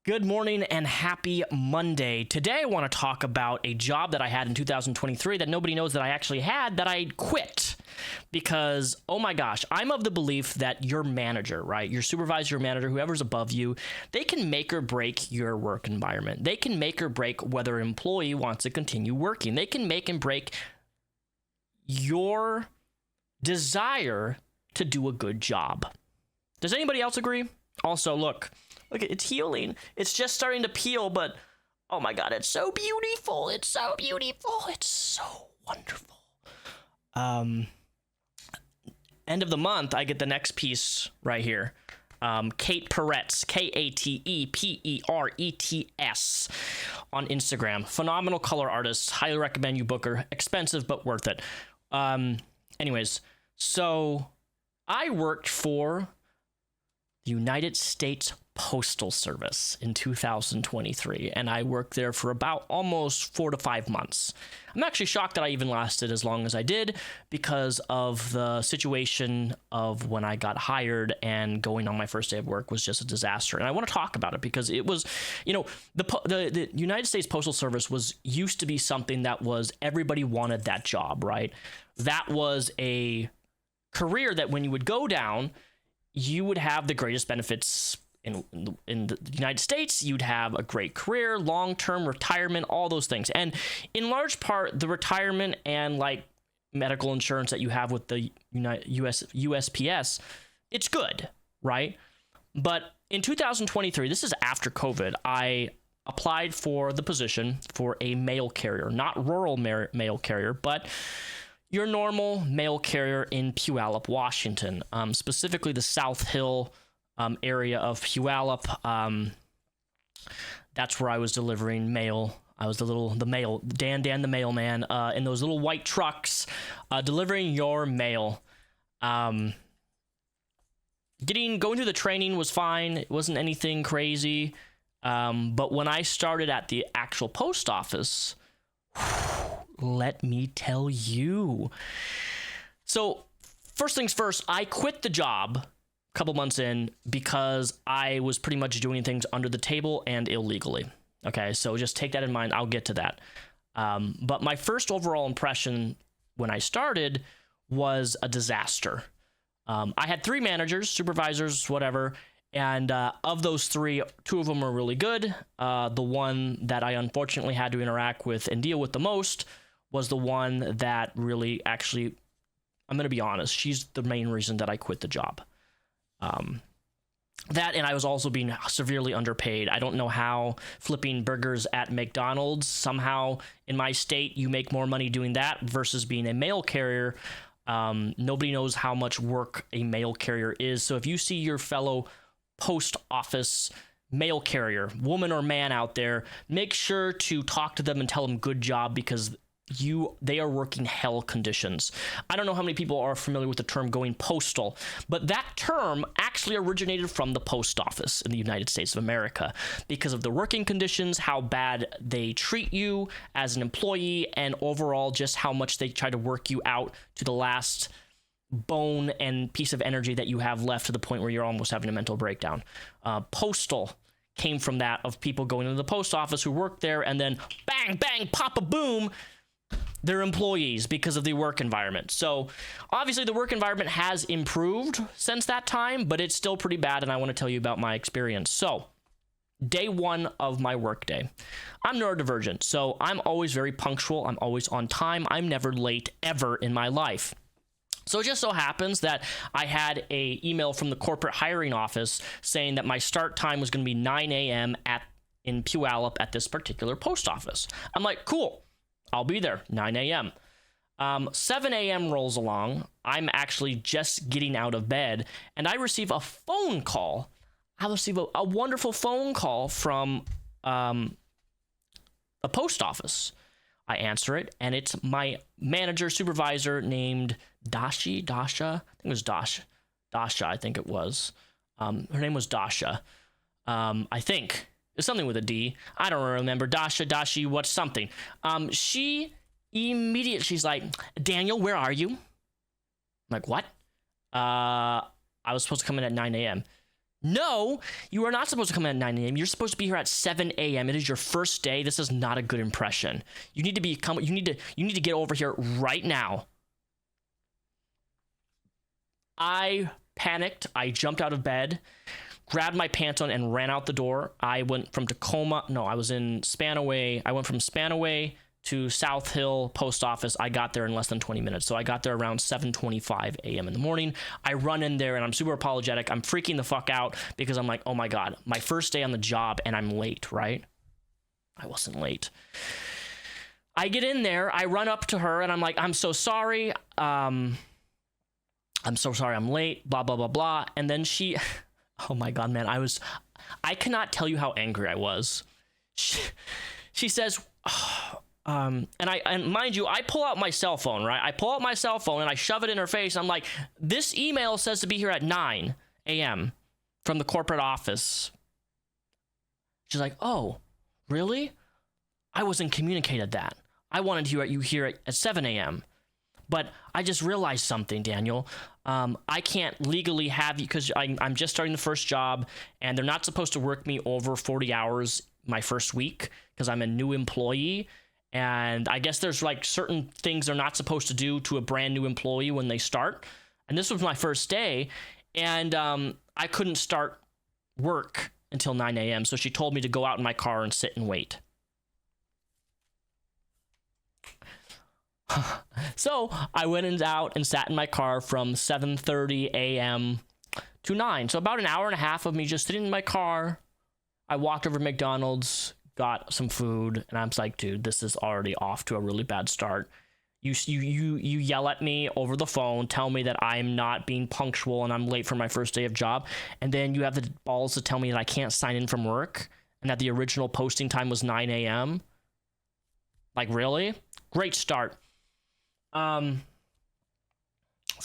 Good morning and happy Monday. Today I want to talk about a job that I had in 2023 that nobody knows that I actually had that I quit because, oh my gosh, I'm of the belief that your manager, right? Your supervisor, your manager, whoever's above you, they can make or break your work environment. They can make or break whether an employee wants to continue working. They can make and break your desire to do a good job. Does anybody else agree? Also, look, it's healing. It's just starting to peel, but oh my God, it's so beautiful. It's so beautiful. It's so wonderful. End of the month, I get the next piece right here. Kate Peretz, Kateperets on Instagram. Phenomenal color artist. Highly recommend you book her. Expensive, but worth it. Anyways, so I worked for the United States Postal Service in 2023, and I worked there for about almost 4 to 5 months. I'm actually shocked that I even lasted as long as I did because of the situation of when I got hired, and going on my first day of work was just a disaster. And I want to talk about it because it was, the United States Postal Service used to be something that was, everybody wanted that job, right? That was a career that when you would go down, you would have the greatest benefits in the United States. You'd have a great career, long-term retirement, all those things. And in large part, the retirement and like medical insurance that you have with the USPS, it's good, right? But in 2023, this is after COVID, I applied for the position for a mail carrier, not rural mail carrier, but your normal mail carrier in Puyallup, Washington, specifically the South Hill area of Puyallup. That's where I was delivering mail. I was the mail, Dan the mailman, in those little white trucks, delivering your mail. Going through the training was fine. It wasn't anything crazy. But when I started at the actual post office, let me tell you. So first things first, I quit the job a couple months in because I was pretty much doing things under the table and illegally. Okay, so just take that in mind. I'll get to that. But my first overall impression when I started was a disaster. I had 3 managers, supervisors, whatever. And of those 3, 2 of them were really good. The one that I unfortunately had to interact with and deal with the most was the one that really actually, I'm going to be honest, she's the main reason that I quit the job. That, and I was also being severely underpaid. I don't know how flipping burgers at McDonald's, somehow in my state, you make more money doing that versus being a mail carrier. Nobody knows how much work a mail carrier is. So if you see your fellow post office mail carrier, woman or man out there, make sure to talk to them and tell them good job because they are working hell conditions. I don't know how many people are familiar with the term going postal, but that term actually originated from the post office in the United States of America because of the working conditions, how bad they treat you as an employee, and overall just how much they try to work you out to the last bone and piece of energy that you have left, to the point where you're almost having a mental breakdown. Postal came from that, of people going into the post office who worked there and then bang, bang, pop a boom, they're employees because of the work environment. So obviously the work environment has improved since that time, but it's still pretty bad, and I want to tell you about my experience. So day 1 of my workday, I'm neurodivergent, so I'm always very punctual. I'm always on time. I'm never late ever in my life. So it just so happens that I had an email from the corporate hiring office saying that my start time was going to be 9 a.m. in Puyallup at this particular post office. I'm like, cool, I'll be there, 9 a.m. 7 a.m. rolls along. I'm actually just getting out of bed, and I receive a phone call. I receive a wonderful phone call from a post office. I answer it, and it's my manager, supervisor named Dasha. I think it was Dasha. I think it was. Her name was Dasha. I think it's something with a D. I don't remember. Dashi, what's something? She immediately, she's like, Daniel, where are you? I'm like, what? I was supposed to come in at 9 a.m. No, you are not supposed to come in at 9 a.m. You're supposed to be here at 7 a.m. It is your first day. This is not a good impression. You need to get over here right now. I panicked. I jumped out of bed, grabbed my pants on, and ran out the door. I went from Tacoma. No, I was in Spanaway. I went from Spanaway to South Hill Post Office. I got there in less than 20 minutes. So I got there around 7:25 a.m. in the morning. I run in there and I'm super apologetic. I'm freaking the fuck out because I'm like, oh my God, my first day on the job and I'm late, right? I wasn't late. I get in there, I run up to her and I'm like, I'm so sorry. I'm so sorry I'm late, blah, blah, blah, blah. And then she, oh my God, man, I cannot tell you how angry I was. She says, and mind you, I pull out my cell phone, right? I pull out my cell phone and I shove it in her face. I'm like, this email says to be here at 9 a.m. from the corporate office. She's like, oh, really? I wasn't communicated that. I wanted you here at 7 a.m. But I just realized something, Daniel. I can't legally have you because I'm just starting the first job and they're not supposed to work me over 40 hours my first week because I'm a new employee. And I guess there's like certain things they're not supposed to do to a brand new employee when they start. And this was my first day and I couldn't start work until 9 a.m. So she told me to go out in my car and sit and wait. So I went out and sat in my car from 7:30 a.m. to 9. So about an hour and a half of me just sitting in my car. I walked over to McDonald's, got some food, and I was like, dude, this is already off to a really bad start. You yell at me over the phone, tell me that I'm not being punctual and I'm late for my first day of job, and then you have the balls to tell me that I can't sign in from work and that the original posting time was 9 a.m. Like, really? Great start. So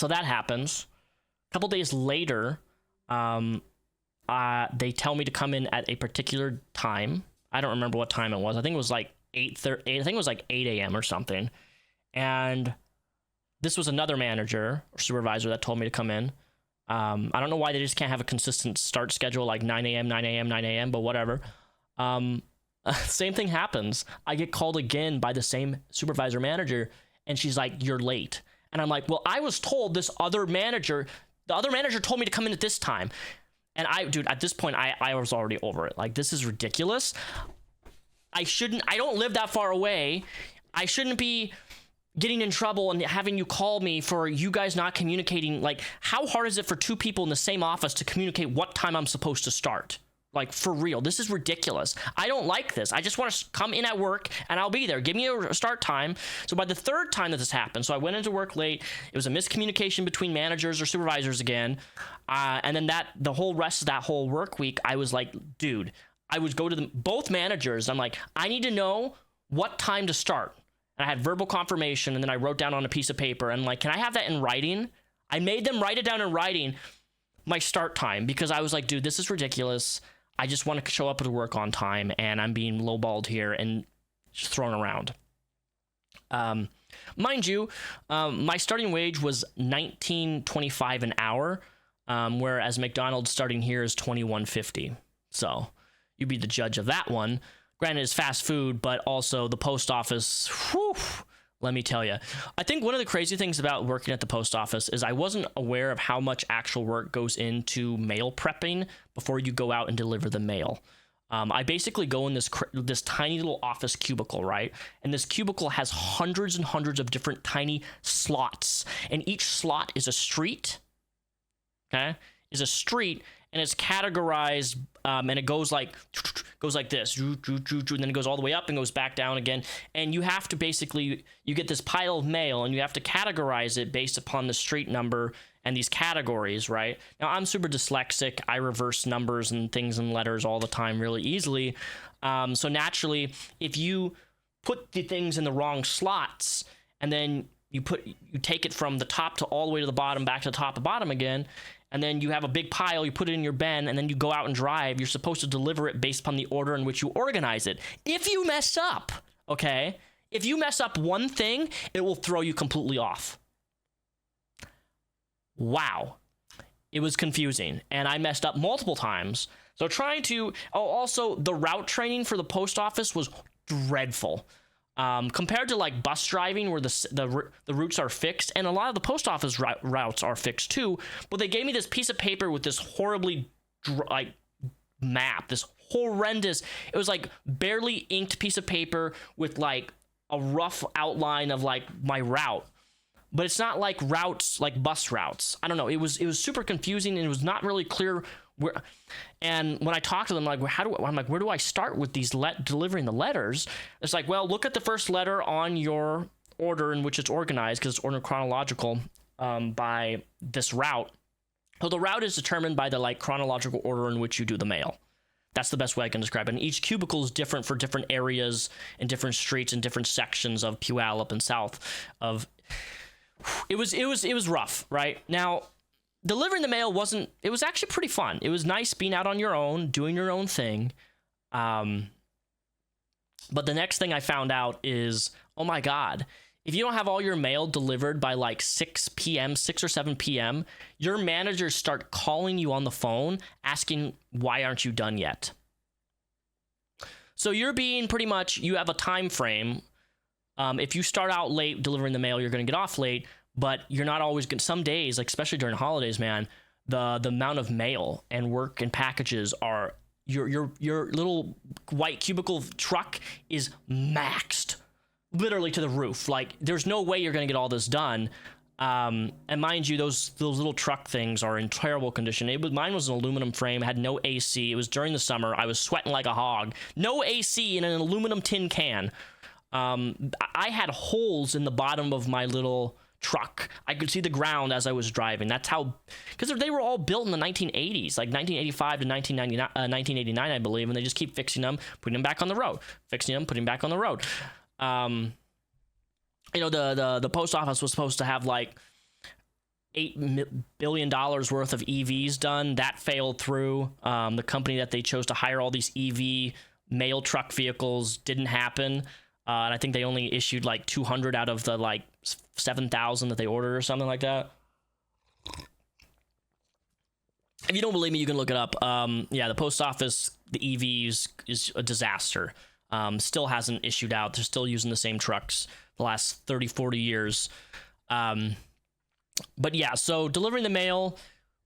that happens. A couple days later, they tell me to come in at a particular time. I don't remember what time it was. I think it was like 8:30. I think it was like 8 a.m. or something. And this was another manager or supervisor that told me to come in. I don't know why they just can't have a consistent start schedule like 9 a.m., 9 a.m., 9 a.m., but whatever. Same thing happens. I get called again by the same supervisor manager, and she's like, you're late. And I'm like, well, I was told the other manager told me to come in at this time. And at this point, I was already over it. Like, this is ridiculous. I don't live that far away. I shouldn't be getting in trouble and having you call me for you guys not communicating. Like, how hard is it for two people in the same office to communicate what time I'm supposed to start? Like, for real, this is ridiculous. I don't like this. I just want to come in at work and I'll be there. Give me a start time. So by the third time that this happened, so I went into work late. It was a miscommunication between managers or supervisors again. And then the whole rest of that whole work week, I was like, dude, I would go to both managers. I'm like, I need to know what time to start. And I had verbal confirmation, and then I wrote down on a piece of paper. And like, can I have that in writing? I made them write it down in writing, my start time, because I was like, dude, this is ridiculous. I just want to show up to work on time, and I'm being lowballed here and just thrown around. Mind you, my starting wage was $19.25 an hour, whereas McDonald's starting here is $21.50. So you be the judge of that one. Granted, it's fast food, but also the post office, whew, let me tell you. I think one of the crazy things about working at the post office is I wasn't aware of how much actual work goes into mail prepping before you go out and deliver the mail. I basically go in this tiny little office cubicle, right? And this cubicle has hundreds and hundreds of different tiny slots. And each slot is a street, okay? Is a street, and it's categorized, and it goes like this, and then it goes all the way up and goes back down again. And you have to basically, you get this pile of mail, and you have to categorize it based upon the street number and these categories, right? Now, I'm super dyslexic. I reverse numbers and things and letters all the time really easily. So naturally, if you put the things in the wrong slots, and then you take it from the top to all the way to the bottom, back to the top and bottom again, and then you have a big pile, you put it in your bin, and then you go out and drive, you're supposed to deliver it based upon the order in which you organize it. If you mess up, okay? If you mess up one thing, it will throw you completely off. Wow. It was confusing, and I messed up multiple times. So trying to... Oh, also, the route training for the post office was dreadful. Compared to like bus driving where the routes are fixed, and a lot of the post office routes are fixed too, but they gave me this piece of paper with this horribly map, this horrendous, it was like barely inked piece of paper with like a rough outline of like my route, but it's not like routes, like bus routes. I don't know, it was super confusing, and it was not really clear where. And when I talked to them, like, where do I start with these delivering the letters? It's like, well, look at the first letter on your order in which it's organized, because it's ordered chronological by this route. So the route is determined by the like chronological order in which you do the mail. That's the best way I can describe it. And each cubicle is different for different areas and different streets and different sections of Puyallup and south of. It was rough, right? Now, delivering the mail it was actually pretty fun. It was nice being out on your own, doing your own thing. But the next thing I found out is, oh my God, if you don't have all your mail delivered by like 6 or 7 p.m., your managers start calling you on the phone asking, why aren't you done yet? So you're being pretty much, you have a time frame. If you start out late delivering the mail, you're going to get off late, but you're not always going to. Some days, like especially during holidays, man, the amount of mail and work and packages are, your little white cubicle truck is maxed literally to the roof. Like there's no way you're going to get all this done. And mind you, those little truck things are in terrible condition. Mine was an aluminum frame, had no AC. It was during the summer. I was sweating like a hog. No AC in an aluminum tin can. I had holes in the bottom of my little truck. I could see the ground as I was driving. That's how, because they were all built in the 1980s, like 1985 to 1989, I believe, and they just keep fixing them, putting them back on the road, fixing them, putting them back on the road. The post office was supposed to have like $8 billion worth of EVs done. That failed through. The company that they chose to hire all these EV mail truck vehicles didn't happen. And I think they only issued like 200 out of the like 7,000 that they ordered or something like that. If you don't believe me, you can look it up. The post office, the EVs is a disaster. Still hasn't issued out. They're still using the same trucks the last 30, 40 years. But yeah, so delivering the mail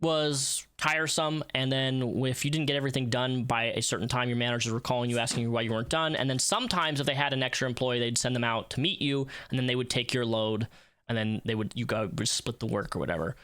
was tiresome, and then if you didn't get everything done by a certain time, your managers were calling you asking you why you weren't done. And then sometimes if they had an extra employee, they'd send them out to meet you, and then they would take your load, and then you go split the work or whatever.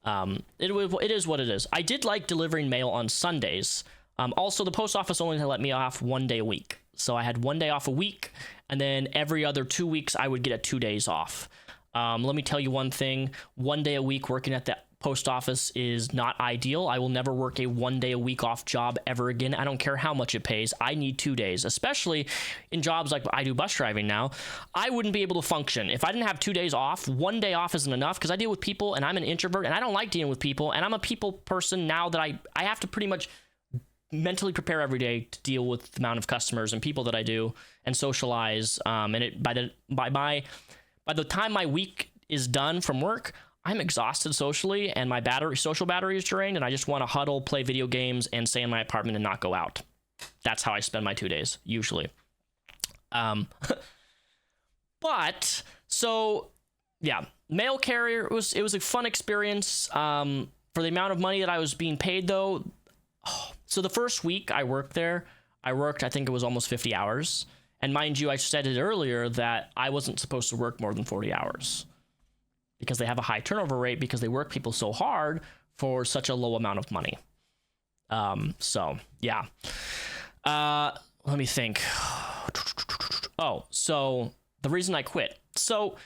It is what it is. I did like delivering mail on Sundays. Also, the post office only let me off 1 day a week, so I had 1 day off a week, and then every other 2 weeks I would get 2 days off. Let me tell you one thing: 1 day a week working at the post office is not ideal. I will never work a 1 day a week off job ever again. I don't care how much it pays. I need 2 days, especially in jobs like I do bus driving now. I wouldn't be able to function if I didn't have 2 days off. 1 day off isn't enough because I deal with people, and I'm an introvert, and I don't like dealing with people, and I'm a people person now that I have to pretty much mentally prepare every day to deal with the amount of customers and people that I do and socialize. And by the time my week is done from work, I'm exhausted socially, and my social battery is drained, and I just want to huddle, play video games, and stay in my apartment and not go out. That's how I spend my 2 days, usually. Mail carrier, it was a fun experience. For the amount of money that I was being paid, though, so the first week I worked there, I think it was almost 50 hours. And mind you, I said it earlier that I wasn't supposed to work more than 40 hours. Because they have a high turnover rate because they work people so hard for such a low amount of money. Let me think. So the reason I quit. So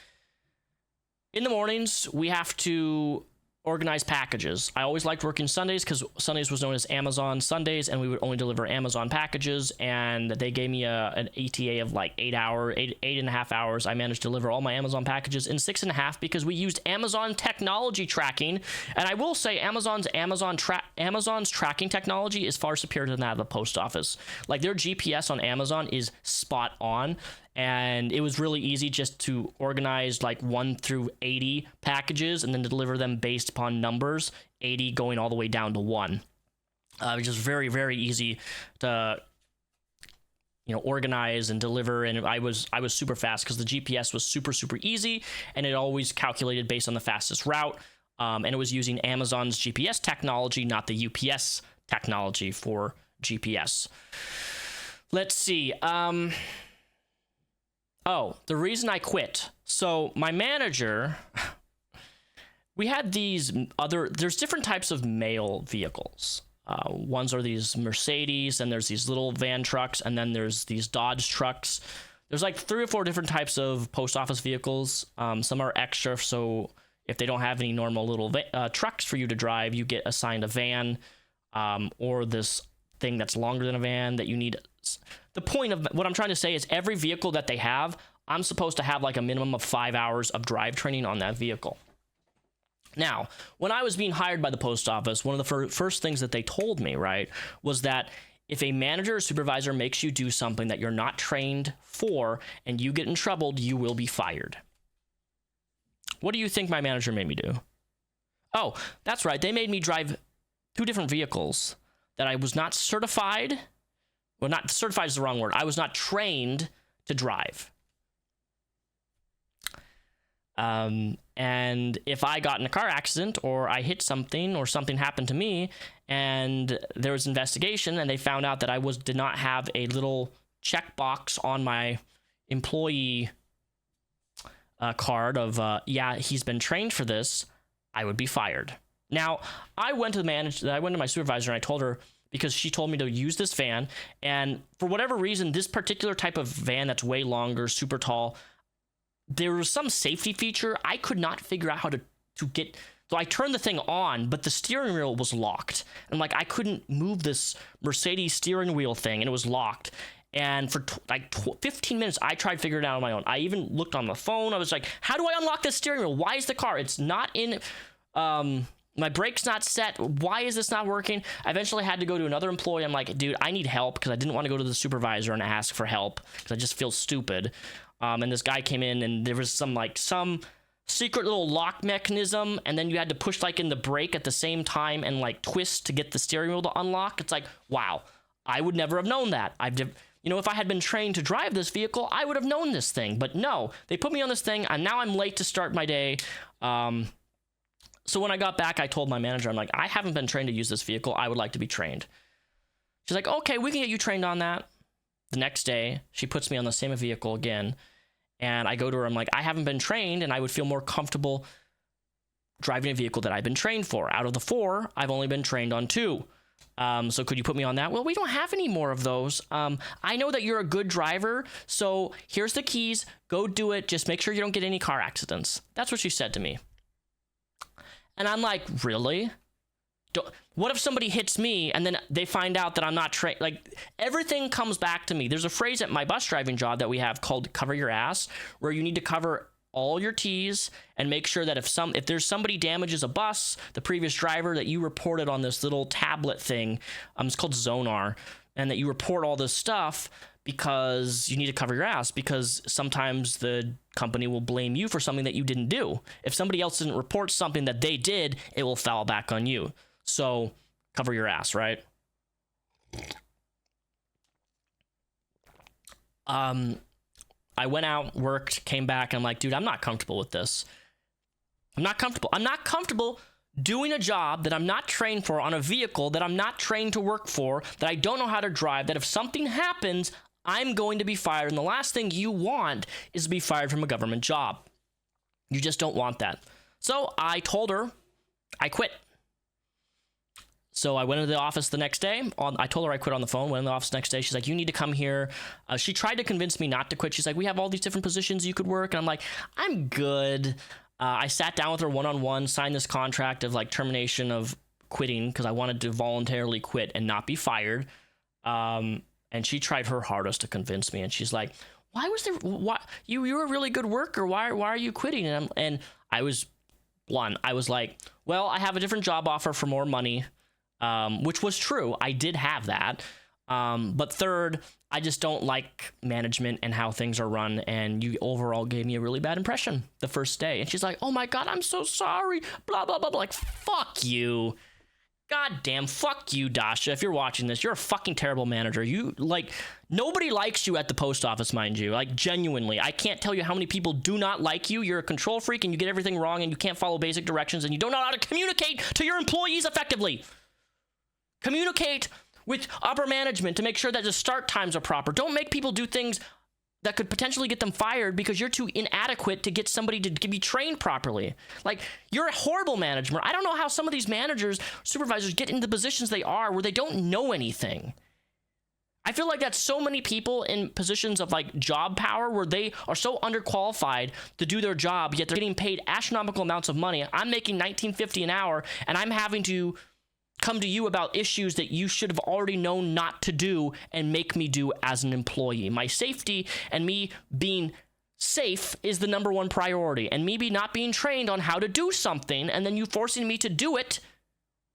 in the mornings, we have to organize packages. I always liked working Sundays because Sundays was known as Amazon Sundays, and we would only deliver Amazon packages, and they gave me an ETA of like 8 and a half hours. I managed to deliver all my Amazon packages in 6.5 because we used Amazon technology tracking, and I will say Amazon's tracking technology is far superior than that of the post office. Like their GPS on Amazon is spot on, And it was really easy just to organize like 1 through 80 packages and then deliver them based upon numbers, 80 going all the way down to 1. It was just very, very easy to organize and deliver, and I was super fast because the GPS was super easy, and it always calculated based on the fastest route, and it was using Amazon's GPS technology, not the UPS technology for GPS. Let's see. The reason I quit. So my manager, we had there's different types of mail vehicles. Ones are these Mercedes, and there's these little van trucks, and then there's these Dodge trucks. There's like 3 or 4 different types of post office vehicles. Some are extra, so if they don't have any normal little trucks for you to drive, you get assigned a van, or this thing that's longer than a van that you need. The point of what I'm trying to say is every vehicle that they have, I'm supposed to have like a minimum of 5 hours of drive training on that vehicle. Now, when I was being hired by the post office, one of the first things that they told me, right, was that if a manager or supervisor makes you do something that you're not trained for and you get in trouble, you will be fired. What do you think my manager made me do? Oh, that's right. They made me drive 2 different vehicles that I was not certified. Well, not certified is the wrong word. I was not trained to drive. And if I got in a car accident or I hit something or something happened to me and there was investigation and they found out that I did not have a little checkbox on my employee card of, he's been trained for this, I would be fired. Now, I went to my supervisor and I told her, because she told me to use this van, and for whatever reason, this particular type of van that's way longer, super tall, there was some safety feature I could not figure out how to get. So I turned the thing on, but the steering wheel was locked. And like I couldn't move this Mercedes steering wheel thing, and it was locked. And for 15 minutes, I tried figuring it out on my own. I even looked on the phone. I was like, how do I unlock this steering wheel? Why is the car? It's not in... my brake's not set. Why is this not working? I eventually had to go to another employee. I'm like, dude, I need help, because I didn't want to go to the supervisor and ask for help because I just feel stupid. And this guy came in, and there was some secret little lock mechanism, and then you had to push like in the brake at the same time and like twist to get the steering wheel to unlock. It's like, wow, I would never have known that. If I had been trained to drive this vehicle, I would have known this thing. But no, they put me on this thing, and now I'm late to start my day. So when I got back, I told my manager, I'm like, I haven't been trained to use this vehicle. I would like to be trained. She's like, okay, we can get you trained on that. The next day, she puts me on the same vehicle again. And I go to her, I'm like, I haven't been trained, and I would feel more comfortable driving a vehicle that I've been trained for. Out of the 4, I've only been trained on 2. So could you put me on that? Well, we don't have any more of those. I know that you're a good driver, so here's the keys. Go do it. Just make sure you don't get any car accidents. That's what she said to me. And I'm like, really? What if somebody hits me and then they find out that I'm not trained? Like, everything comes back to me. There's a phrase at my bus driving job that we have called cover your ass, where you need to cover all your T's and make sure that if there's somebody damages a bus, the previous driver, that you report it on this little tablet thing. It's called Zonar, and that you report all this stuff, because you need to cover your ass, because sometimes the company will blame you for something that you didn't do. If somebody else didn't report something that they did, it will fall back on you. So cover your ass, right? I went out, worked, came back, and I'm like, dude, I'm not comfortable with this. I'm not comfortable doing a job that I'm not trained for on a vehicle that I'm not trained to work for, that I don't know how to drive, that if something happens, I'm going to be fired. And the last thing you want is to be fired from a government job. You just don't want that. So I told her I quit. So I went into the office the next day. I told her I quit on the phone. Went in the office the next day. She's like, you need to come here. She tried to convince me not to quit. She's like, we have all these different positions you could work. And I'm like, I'm good. I sat down with her one-on-one, signed this contract of like termination of quitting, because I wanted to voluntarily quit and not be fired. And she tried her hardest to convince me. And she's like, you were a really good worker. Why are you quitting? And I was blunt. I was like, well, I have a different job offer for more money. Which was true. I did have that. But third, I just don't like management and how things are run, and you overall gave me a really bad impression the first day. And she's like, oh my God, I'm so sorry, blah, blah, blah, blah. Like, fuck you. God damn, fuck you, Dasha. If you're watching this, you're a fucking terrible manager. You, like, nobody likes you at the post office, mind you. Like, genuinely. I can't tell you how many people do not like you. You're a control freak, and you get everything wrong, and you can't follow basic directions, and you don't know how to communicate to your employees effectively. Communicate with upper management to make sure that the start times are proper. Don't make people do things that could potentially get them fired because you're too inadequate to get somebody to be trained properly. Like, you're a horrible manager. I don't know how some of these managers, supervisors get into the positions they are where they don't know anything. I feel like that's so many people in positions of like job power where they are so underqualified to do their job, yet they're getting paid astronomical amounts of money. I'm making $19.50 an hour, and I'm having to come to you about issues that you should have already known not to do and make me do as an employee. My safety and me being safe is the number one priority. And me not being trained on how to do something and then you forcing me to do it,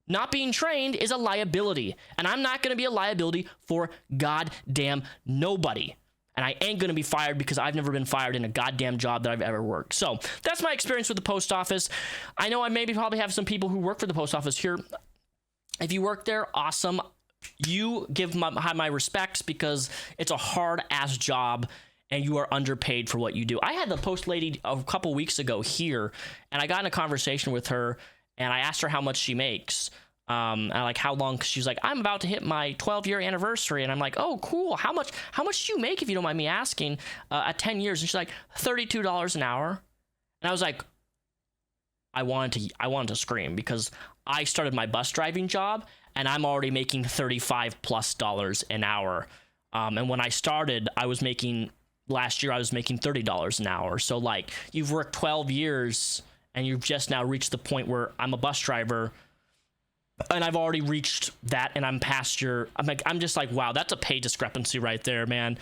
not being trained, is a liability. And I'm not going to be a liability for goddamn nobody. And I ain't going to be fired because I've never been fired in a goddamn job that I've ever worked. So that's my experience with the post office. I know I maybe probably have some people who work for the post office here. If you work there, awesome. You give my respects because it's a hard-ass job and you are underpaid for what you do. I had the post lady a couple weeks ago here, and I got in a conversation with her, and I asked her how much she makes. And like, how long? 'Cause she's like, I'm about to hit my 12-year anniversary. And I'm like, oh, cool. How much do you make, if you don't mind me asking, at 10 years? And she's like, $32 an hour. And I was like, I wanted to scream because I started my bus driving job and I'm already making $35+ an hour. And when I started, last year I was making $30 an hour. So like, you've worked 12 years and you've just now reached the point where I'm a bus driver and I've already reached that and I'm past I'm just like, wow, that's a pay discrepancy right there, man.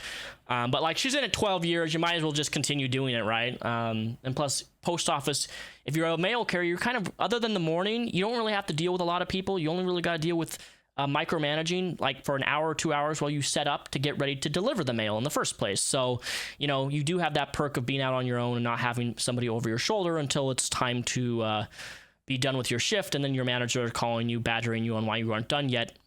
But like, she's in it 12 years. You might as well just continue doing it, right? And plus, post office, if you're a mail carrier, you're kind of, other than the morning, you don't really have to deal with a lot of people. You only really got to deal with micromanaging, like for an hour or 2 hours while you set up to get ready to deliver the mail in the first place. So, you know, you do have that perk of being out on your own and not having somebody over your shoulder until it's time to be done with your shift, and then your manager is calling you, badgering you on why you aren't done yet.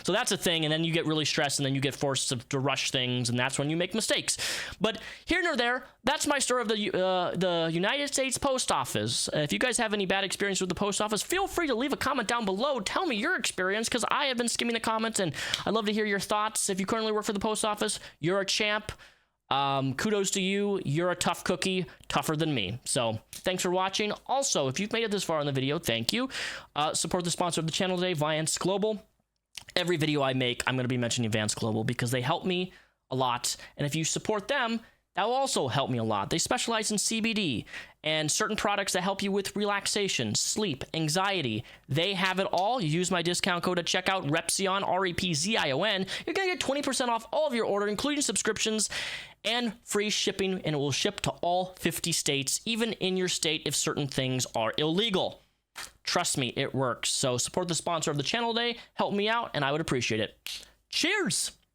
So that's a thing, and then you get really stressed, and then you get forced to rush things, and that's when you make mistakes. But here nor there, that's my story of the United States Post Office. If you guys have any bad experience with the post office, feel free to leave a comment down below. Tell me your experience, because I have been skimming the comments, and I'd love to hear your thoughts. If you currently work for the post office, you're a champ. Kudos to you. You're a tough cookie, tougher than me. So thanks for watching. Also, if you've made it this far in the video, thank you. Support the sponsor of the channel today, Vance Global. Every video I make, I'm going to be mentioning Vance Global because they help me a lot. And if you support them, that will also help me a lot. They specialize in CBD and certain products that help you with relaxation, sleep, anxiety. They have it all. You use my discount code at checkout, Repzion, REPZION. You're going to get 20% off all of your order, including subscriptions and free shipping, and it will ship to all 50 states, even in your state if certain things are illegal. Trust me, it works. So support the sponsor of the channel today. Help me out, and I would appreciate it. Cheers!